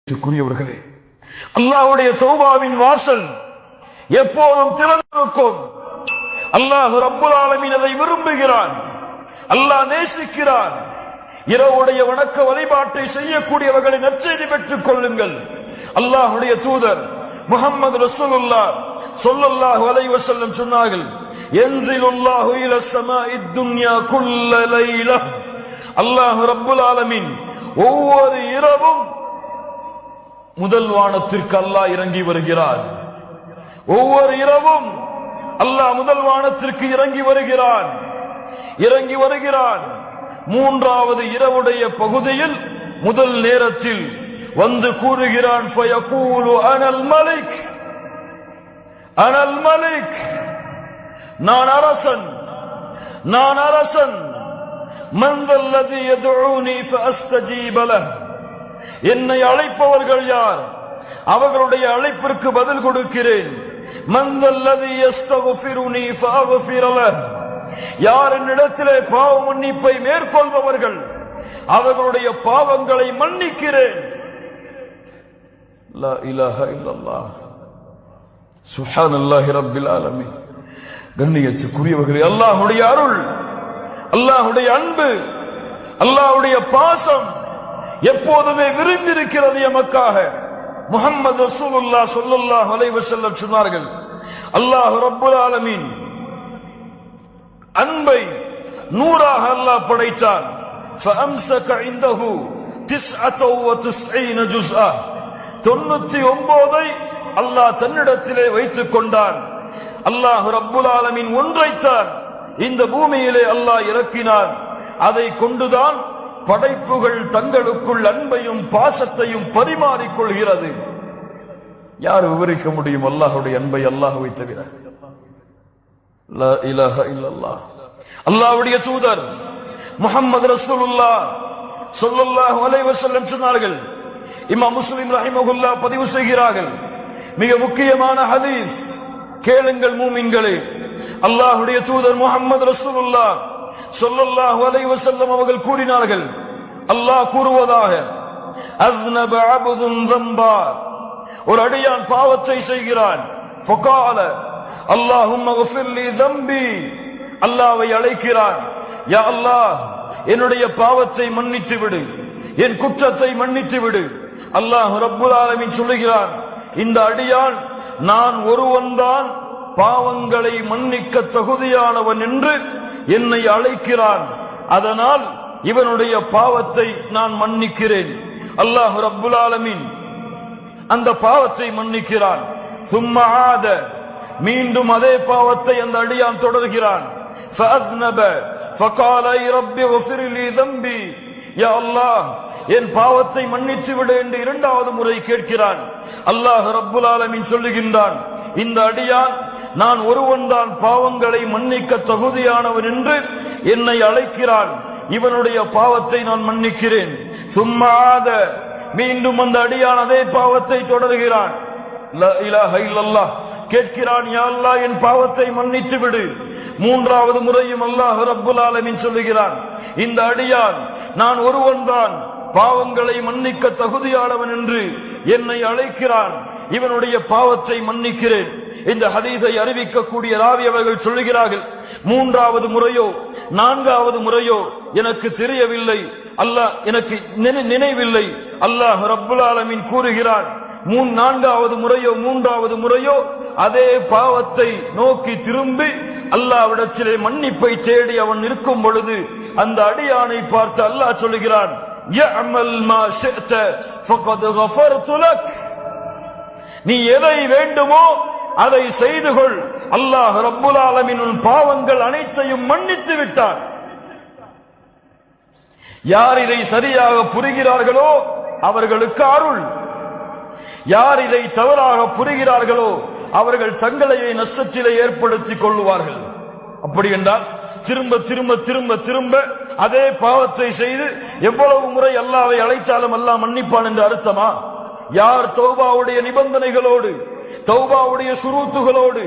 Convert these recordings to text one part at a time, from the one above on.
கூறியவர்களே, அல்லாஹ்வுடைய தௌபாவின் வாசல் எப்போதும் திறந்திருக்கும். அல்லாஹ் ரப்புல் ஆலமீன் அதை விரும்புகிறான், அல்லாஹ் நேசிக்கிறான். இரவுடைய வணக்க வழிபாட்டை செய்யக்கூடியவர்களை நற்செய்தி பெற்றுக் கொள்ளுங்கள். அல்லாஹ்வுடைய தூதர் முஹம்மது ரசூலுல்லாஹ் ஸல்லல்லாஹு அலைஹி வஸல்லம் சொன்னார்கள், யன்ஸிலுல்லாஹு இலஸ் ஸமாஇத் துன்யா குல்ல லைலா. அல்லாஹ் ரப்புல் ஆலமீன் ஒவ்வொரு இரவும் முதல் வானத்திற்கு அல்லாஹ் இறங்கி வருகிறான். ஒவ்வொரு இரவும் அல்லாஹ் முதல் வானத்திற்கு இறங்கி வருகிறான். மூன்றாவது இரவுடைய பகுதியில் முதல் நேரத்தில் வந்து கூறுகிறான், ஃபயகூலு அனல் மலிக், அனல் மலிக், நான் அரசன். மன் தல்லதி யதுஊனி ஃபஅஸ்தஜீப லஹ், என்னை அழைப்பவர்கள் யார், அவர்களுடைய அழைப்பிற்கு பதில் கொடுக்கிறேன். மன் தல்லதி யஸ்தக்ஃபிருனி ஃபஅக்ஃபிர லஹ், யார் என்னிடத்திலே பாவ மன்னிப்பை மேற்கொள்பவர்கள் அவர்களுடைய பாவங்களை மன்னிக்கிறேன். லா இலாஹ இல்லல்லாஹ், சுப்ஹானல்லாஹி ரப்பில் ஆலமீன். கண்ணியத்துக்குரியவர்களே, அல்லாஹ்வுடைய அருள், அல்லாஹ்வுடைய அன்பு, அல்லாஹ்வுடைய பாசம் எப்போதுமே விரிந்திருக்கிறது எமக்காக. முஹம்மது ரசூலுல்லாஹ் ஸல்லல்லாஹு அலைஹி வஸல்லம் சொன்னார்கள், அல்லாஹ் ரப்புல் ஆலமீன் அன்பை நூறாக அல்லாஹ் படைத்தான். ஃபஅம்ஸக இன்தஹு 99 ஜுஸ்ஆ, 99ஐ அல்லாஹ் தன்னிடத்திலே வைத்துக் கொண்டான். அல்லாஹ் ரப்புல் ஆலமீன் ஒன்றைத்தான் இந்த பூமியிலே அல்லாஹ் இறக்கினான். அதை கொண்டுதான் படைப்புகள் தங்களுக்குள் அன்பையும் பாசத்தையும் பரிமாறிக்கொள்கிறது. யார் விவரிக்க முடியும் அல்லாஹ்வுடைய அன்பை அல்லாஹ்வை தவிர? லா இலாஹ இல்லல்லாஹ். அல்லாஹ்வுடைய தூதர் முஹம்மது ரசூலுல்லாஹ் ஸல்லல்லாஹு அலைஹி வஸல்லம் சொன்னார்கள், இமாம் முஸ்லிம் ரஹிமஹுல்லாஹ் பதிவு செய்கிறார்கள், மிக முக்கியமான ஹதீஸ், கேளுங்கள் மூமின்களே. அல்லாஹ்வுடைய தூதர் முஹம்மது ரசூலுல்லாஹ் ஸல்லல்லாஹு அலைஹி வஸல்லம் அவர்கள் கூறினார்கள், அல்லாஹ் கூறுவதாக, அஸ்னப அப்துன் ذنبا, ஒரு அடியான் பாவத்தை செய்கிறான். ஃபகால அல்லாஹும்ம க்ஃபிர் லி ذنبي, அல்லாஹ்வை அழைக்கிறான், யா அல்லாஹ் என்னுடைய பாவத்தை மன்னித்து விடு, என் குற்றத்தை மன்னித்து விடு. அல்லாஹ் ரப்புல் ஆலமீன் சொல்லுகிறான், இந்த அடியான் நான் ஒருவன்தான் பாவங்களை மன்னிக்க தகுதியானவன் என்று என்னை அழைக்கிறான், அதனால் இவனுடைய பாவத்தை நான் மன்னிக்கிறேன். அல்லாஹ் ரப்புல் ஆலமீன் அந்த பாவத்தை மன்னிக்கிறான். சும்ம ஆத, மீண்டும் அதே பாவத்தை அந்த அடியான் தொடர்கிறான். ஃபஅஸ்னப ஃபகால ரப்பி க்ஃபிர் லி ذنبي, யா அல்லாஹ் என் பாவத்தை மன்னித்து விடு என்று இரண்டாவது முறை கேட்கிறான். அல்லாஹ் ரப்புல் ஆலமீன் சொல்லுகின்றான், இந்த அடியான் நான் ஒருவன்தான் பாவங்களை மன்னிக்க தகுதியானவன் என்று என்னை அழைக்கிறான், இவனுடைய பாவத்தை நான் மன்னிக்கிறேன். சும்மா ஆத, மீண்டும் அந்த அடியான் அதே பாவத்தை தொடர்கிறான். லா இலாஹ இல்லல்லாஹ், கேட்கிறான், யா அல்லாஹ் என் பாவத்தை மன்னித்து விடு. மூன்றாவது முறையும் அல்லாஹ் ரப்புல் ஆலமீன் சொல்லுகிறான், இந்த அடியான் நான் ஒருவன்தான் பாவங்களை மன்னிக்க தகுதியானவன் என்று என்னை அழைக்கிறான், இவனுடைய பாவத்தை மன்னிக்கிறேன். இந்த ஹதீஸை அறிவிக்கக்கூடிய ராவி அவர்கள் சொல்லுகிறார்கள், மூன்றாவது முறையோ நான்காவது முறையோ எனக்கு தெரியவில்லை, அல்லாஹ் எனக்கு நினைவில்லை. அல்லாஹ் ரப்புல் ஆலமீன் கூறுகிறான், நான்காவது முறையோ மூன்றாவது முறையோ அதே பாவத்தை நோக்கி திரும்பி அல்லாஹ்விடத்திலே மன்னிப்பை தேடி அவன் இருக்கும் பொழுது அந்த அடியானை பார்த்து அல்லாஹ் சொல்லுகிறான், யஅமல் மா ஷிஅத ஃபகத் கஃபர்து லக், நீ எதை வேண்டுமோ அதை செய்து கொள், அல்லாஹ் ரப்புல் ஆலமீன் உன் பாவங்கள் அனைத்தையும் மன்னித்து விட்டான். யார் இதை சரியாக புரிகிறார்களோ அவர்களுக்கு அருள், யார் இதை தவறாக புரிகிறார்களோ அவர்கள் தங்களையே நஷ்டத்திலே ஏற்படுத்திக் கொள்வார்கள். அப்படி என்றால் திரும்ப திரும்ப திரும்ப திரும்ப அதே பாவத்தை செய்து எவ்வளவு முறை அல்லாஹ்வை அழைத்தாலும் அல்லாஹ் மன்னிப்பான் என்று அர்த்தமா? யார் தௌபாவுடைய நிபந்தனைகளோடு, தௌபாவுடைய ஷுரூத்துகளோடு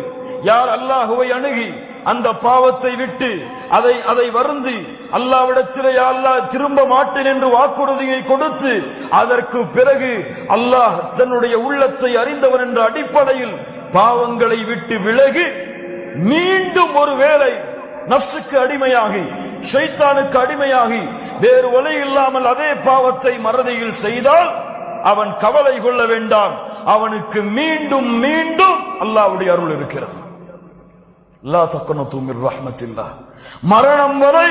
யார் அல்லாஹ்வை அணுகி அந்த பாவத்தை விட்டு அதை வருந்தி அல்லாஹ்விடத்திலே அல்லாஹ் திரும்ப மாட்டேன் என்று வாக்குறுதியை கொடுத்து அதற்கு பிறகு அல்லாஹ் தன்னுடைய உள்ளத்தை அறிந்தவன் என்ற அடிப்படையில் பாவங்களை விட்டு விலகி மீண்டும் ஒரு வேளை நஃப்ஸுக்கு அடிமையாகி ஷைத்தானுக்கு அடிமையாகி வேறு வழி இல்லாமல் அதே பாவத்தை மறதியில் செய்தால் அவன் கவலை கொள்ள வேண்டாம், அவனுக்கு மீண்டும் மீண்டும் அல்லாஹ்வுடைய அருள் இருக்கிறது. லா தக்னது மிர் ரஹ்மத்தில்லாஹ். மரணம் வரை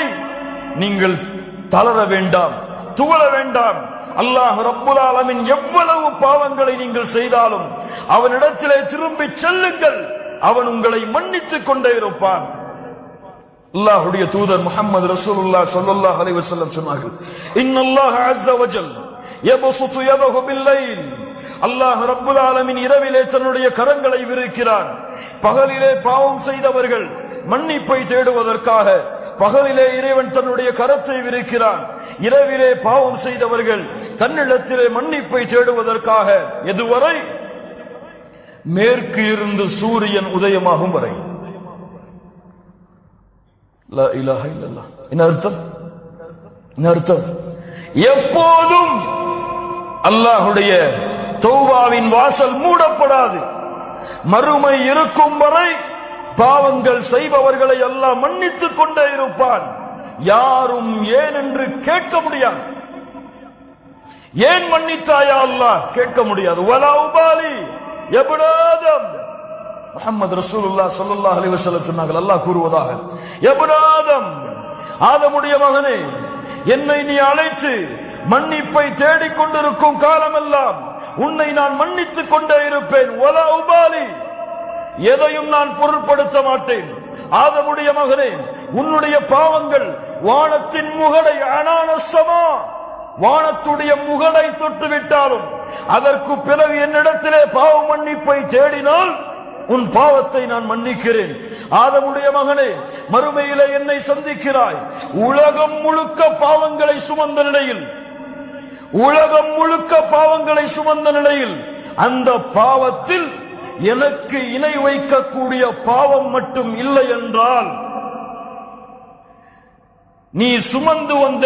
நீங்கள் தளர வேண்டாம், துவள வேண்டாம். அல்லாஹ் ரப்புல் ஆலமீன் எவ்வளவு பாவங்களை நீங்கள் செய்தாலும் அவனிடத்திலே திரும்பி செல்லுங்கள், அவன் உங்களை மன்னித்துக் கொண்டே இருப்பான். அல்லாஹ்வுடைய தூதர் முஹம்மது ரசூலுல்லாஹ் ஸல்லல்லாஹு அலைஹி வஸல்லம் சொன்னார்கள், இன்னல்லாஹ அஸ்ஸ வஜல் யபசுது யதஹு பில்லைல். அல்லாஹ் ரப்புல் ஆலமீன் இரவிலே தன்னுடைய கரங்களை விரிக்கிறான். பகலிலே பாவம் செய்தவர்கள் மன்னிப்பை தேடுவதற்காக பகலிலே இறைவன் தன்னுடைய கரத்தை விரிக்கிறான். இரவிலே பாவம் செய்தவர்கள் தன்னிடத்திலே மன்னிப்பை தேடுவதற்காக எதுவரை? மேற்கு இருந்து சூரியன் உதயமாகும் வரை. லா இலாஹ இல்லல்லாஹ். என்ன அர்த்தம்? எப்போதும் அல்லாஹ்வுடைய தௌபாவின் வாசல் மூடப்படாது. மறுமை இருக்கும் வரை பாவங்கள் செய்பவர்களை அல்லாஹ் மன்னித்துக் கொண்டே இருப்பான். யாரும் ஏன் என்று கேட்க முடியாது. ஏன் மன்னித்தாயா அல்லாஹ் கேட்க முடியாது. வலா உபாலி இப்னு ஆதம். முஹம்மது ரசூலுல்லாஹ் ஸல்லல்லாஹு அலைஹி வஸல்லம் சொன்னார்கள், அல்லாஹ் கூறுவதாக, இப்னு ஆதம், ஆதமுடைய மகனே, என்னை நீ அழைத்து மன்னிப்பை தேடிக் கொண்டிருக்கும் காலமெல்லாம் உன்னை நான் மன்னித்துக் கொண்டே இருப்பேன். வலா உபாலி, எதையும் நான் பொருட்படுத்த மாட்டேன். ஆதமுடைய மகனே, உன்னுடைய பாவங்கள் வானத்தின் முகடை அனானசமா, வானத்துடைய முகடை தொட்டுவிட்டாலும் அதற்கு பிறகு என்னிடத்திலே பாவ மன்னிப்பை தேடினால் உன் பாவத்தை நான் மன்னிக்கிறேன். ஆதமுடைய மகனே, மறுமையிலே என்னை சந்திக்கிறாய். உலகம் முழுக்க பாவங்களை சுமந்த நிலையில், உலகம் முழுக்க பாவங்களை சுமந்த நிலையில் அந்த பாவத்தில் எனக்கு இணை வைக்கக்கூடிய பாவம் மட்டும் இல்லை என்றால் நீ சுமந்து வந்த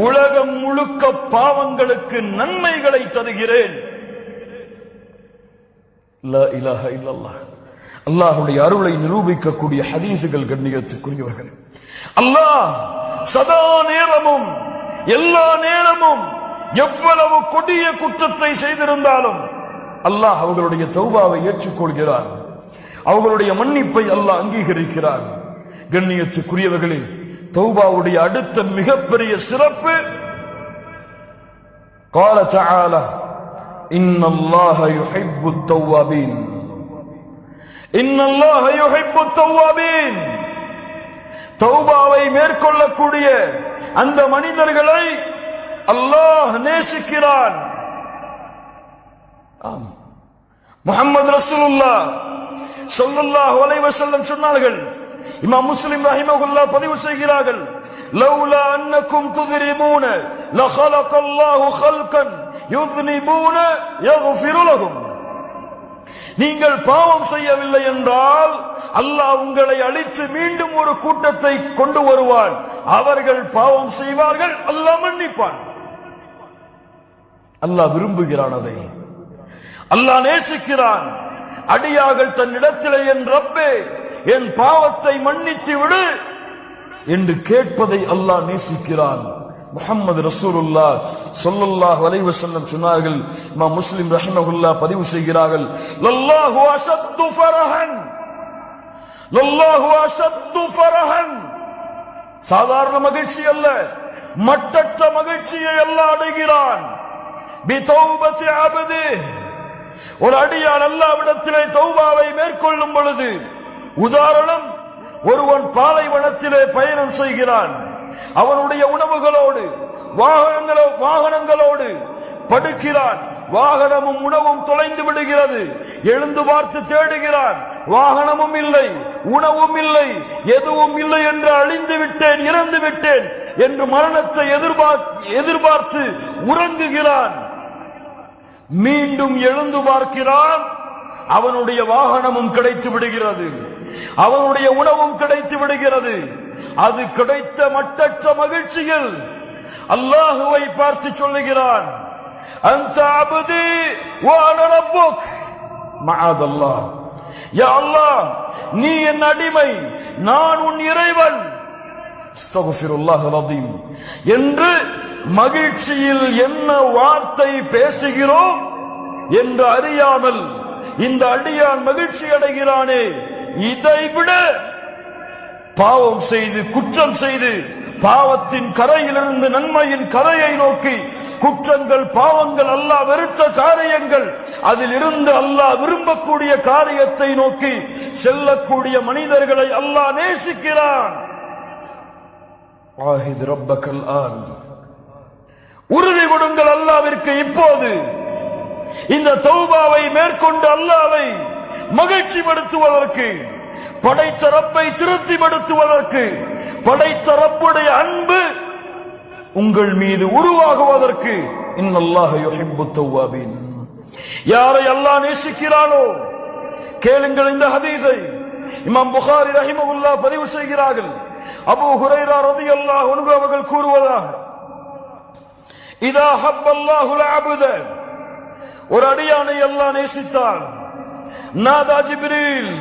உலகம் முழுக்க பாவங்களுக்கு நன்மைகளை தருகிறேன். லா இலாஹ இல்லல்லாஹ். அல்லாஹ்வுடைய அருளை நிரூபிக்கக்கூடிய ஹதீஸுகள் கண்ணியத்துக்குரியவர்கள். அல்லாஹ் சதா நேரமும் எல்லா நேரமும் எவ்வளவு கொடிய குற்றத்தை செய்திருந்தாலும் அல்லாஹ் அவர்களுடைய தௌபாவை ஏற்றுக்கொள்கிறார். அவர்களுடைய மன்னிப்பை அல்லாஹ் அங்கீகரிக்கிறார். கண்ணியத்துக்குரியவர்களே, தௌபாவுடைய அடுத்த மிகப்பெரிய சிறப்பு, قال تعالى إن الله يحب التوابين إن الله يحب التوابين. தௌபாவை மேற்கொள்ளக்கூடிய அந்த மனிதர்களை அல்லாஹ் நேசிக்கிறான். முஹம்மது ரசூலுல்லாஹ் ஸல்லல்லாஹு அலைஹி வஸல்லம் சொன்னார்கள், இமாம் முஸ்லிம் ரஹிமஹுல்லாஹ் பதிவு செய்கிறார்கள், லௌலா அன்னக்கும் துذنبون لخلق الله خلقا يذنبون يغفر لهم. நீங்கள் பாவம் செய்யவில்லை என்றால் அல்லாஹ் உங்களை அழித்து மீண்டும் ஒரு கூட்டத்தை கொண்டு வருவான். அவர்கள் பாவம் செய்வார்கள், அல்லாஹ் மன்னிப்பான். அல்லாஹ் விரும்புகிறான், அதை அல்லாஹ் நேசிக்கிறான். அடியார்கள் தன்னிடத்திலே என் ரப்பே என் பாவத்தை மன்னித்து விடு என்று கேட்பதை அல்லாஹ் நேசிக்கிறான். முஹம்மது ரசூலுல்லாஹ் ஸல்லல்லாஹு அலைஹி வஸல்லம் சொன்னார்கள், இமாம் முஸ்லிம் ரஹிமஹுல்லாஹ் பதிவு செய்கிறார்கள், லல்லாஹு அஷத்து ஃபரஹன், லல்லாஹு அஷத்து ஃபரஹன். சாதாரண மகிழ்ச்சி அல்ல, மட்டற்ற மகிழ்ச்சியை அல்லாஹ் அடைகிறான். பிதௌபத்தி அப்தி, ஒரு அடியான் அல்லாஹ்விடத்திலே தௌபாவை மேற்கொள்ளும் பொழுது, உதாரணம், ஒருவன் பாலைவனத்திலே பயணம் செய்கிறான். அவனுடைய உணவுகளோடு வாகனங்களோடு படுக்கிறான். வாகனமும் உணவும் தொலைந்து விடுகிறது. எழுந்து பார்த்து தேடுகிறான். வாகனமும் இல்லை, உணவும் இல்லை, எதுவும் இல்லை என்று அழிந்து விட்டேன், இறந்து விட்டேன் என்று மரணத்தை எதிர்பார்த்து உறங்குகிறான். மீண்டும் எழுந்து பார்க்கிறான். அவனுடைய வாகனமும் கிடைத்து விடுகிறது, அவனுடைய உணவும் கிடைத்து விடுகிறது. அது கிடைத்த மட்டற்ற மகிழ்ச்சியில் அல்லாஹுவை பார்த்து சொல்லுகிறான், அன்த அப்தி வ அன ரப்புக். மஅதல்லாஹ், யா அல்லாஹ், நீ என் அடிமை, நான் உன் இறைவன். அஸ்தக்ஃபிருல்லாஹல் அஸீம் என்று மகிழ்ச்சியில் என்ன வார்த்தை பேசுகிறோம் என்று அறியாமல் இந்த அடியான் மகிழ்ச்சி அடைகிறானே, இதைவிட பாவம் செய்து குற்றம் செய்து பாவத்தின் கரையிலிருந்து நன்மையின் கரையை நோக்கி குற்றங்கள் பாவங்கள் அல்லாஹ் வெறுத்த காரியங்கள் அதில் இருந்து அல்லாஹ் விரும்பக்கூடிய காரியத்தை நோக்கி செல்லக்கூடிய மனிதர்களை அல்லாஹ் நேசிக்கிறான். வாஹித் ரப்பக்கல் ஆன், உறுதி கொடுங்கள் அல்லாஹ்விற்கு இப்போது. இந்த தௌபாவை மேற்கொண்டு அல்லாஹ்வை மகிழ்ச்சிப்படுத்துவதற்கு, படைத்த ரப்பை திருப்திப்படுத்துவதற்கு, படைத்த ரப்புடைய அன்பு உங்கள் மீது உருவாகுவதற்கு. இன்னல்லாஹ யுஹிப்புத் தவ்வாபீன், யாரை அல்லாஹ் நேசிக்கிறானோ கேளுங்கள். இந்த ஹதீஸை இமாம் புகாரி ரஹிமஹுல்லாஹ் பதிவு செய்கிறார்கள். அபூ ஹுரைரா ரலியல்லாஹு அன்ஹு அவர்கள் கூறுவதாக, இதா ஹப்பல்லாஹுல் அப்த, ஒரு அடியானை அல்லாஹ் நேசித்தான், நாதா ஜிப்ரீல்,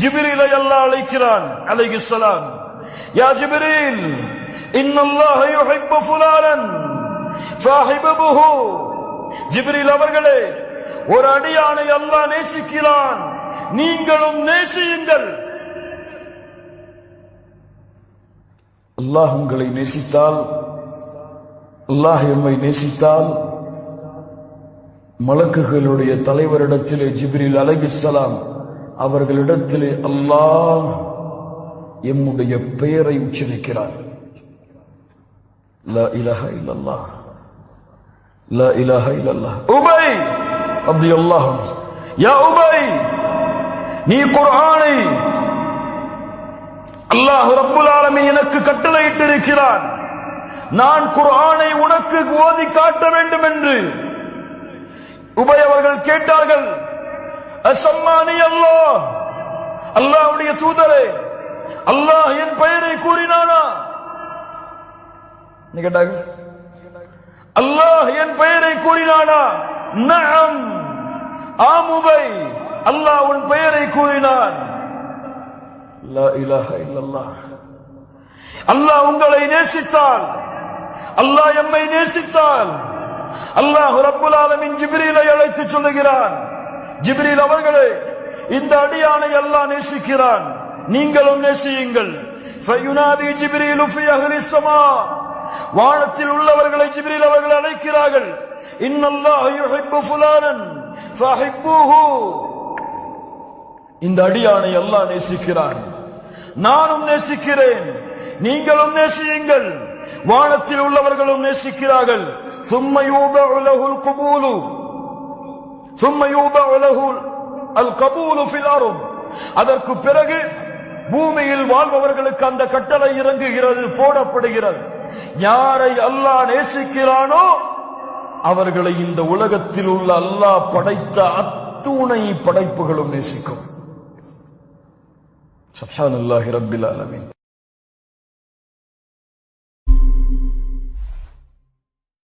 ஜிப்ரீலை அல்லாஹ் அழைக்கிறான் அலைஹிஸ்ஸலாம், யா ஜிப்ரீல் இன்னல்லாஹ யுஹிப்பு ஃபுலானன் ஃபஹிபுஹு. ஜிப்ரீல் அவர்களே, ஒரு அடியானை அல்லாஹ் நேசிக்கிறான், நீங்களும் நேசியுங்கள். அல்லாஹ் உங்களை நேசித்தால், அல்லாஹ் எம்மை நேசித்தால், மலக்குகளுடைய தலைவரிடத்திலே ஜிப்ரீல் அலைஹிஸ்ஸலாம் அவர்களிடத்திலே அல்லாஹ் எம்முடைய பெயரை உச்சரிக்கிறான். லா இலாஹ இல்லல்லாஹ், லா இலாஹ இல்லல்லாஹ். உபை ரலியல்லாஹு அன்ஹு, யா உபை, நீ குர்ஆனை அல்லாஹ் ரப்புல் ஆலமீன் எனக்கு கட்டளையிட்டிருக்கிறான், நான் குர்ஆனை உனக்கு ஓதி காட்ட வேண்டும் என்று உபை அவர்கள் கேட்டார்கள். அஸம்மானி அல்லாஹ், அல்லாஹ்வுடைய தூதரே, அல்லாஹ் என் பெயரை கூறினானா? கேட்டார்கள், அல்லாஹ் என் பெயரை கூறினானா? நஅம், ஆம் உபை, அல்லாஹ் உன் பெயரை கூறினான். லா இலாஹ இல்லல்லாஹ். அல்லாஹ் உங்களை நேசித்தால், அல்லாஹ் எம்மை நேசித்தால், அல்லாஹ் ரப்புல் ஆலமீன் ஜிப்ரீலை அழைத்து சொல்லுகிறான், ஜிப்ரீல் அவர்களே, இந்த அடியானை அல்லாஹ் நேசிக்கிறான், நீங்களும் நேசியுங்கள். ஃபயுனாதி ஜிப்ரீலு ஃபி அஹ்லிஸ் ஸமா, வானத்தில் உள்ளவர்களை ஜிப்ரீல் அவர்கள் அழைக்கிறார்கள், இன்னல்லாஹ யுஹிப்பு ஃபுலானன் ஃபஹிப்புஹு. இந்த அடியானை அல்லாஹ் நேசிக்கிறான், நானும் நேசிக்கிறேன், நீங்களும் நேசியுங்கள். வானத்தில் உள்ளவர்களும் நேசிக்கிறார்கள். ثم يوضع له القبول ثم يوضع له القبول في الارض. அதற்கு பிறகு பூமியில் வாழ்பவர்களுக்கு அந்த கட்டளை இறங்குகிறது, போடப்படுகிறது. யாரை அல்லாஹ் நேசிக்கிறானோ அவர்களை இந்த உலகத்தில் உள்ள அல்லாஹ் படைத்த அத்துணை படைப்புகளும் நேசிக்கும். சுப்ஹானல்லாஹி ரப்பில் ஆலமீன்.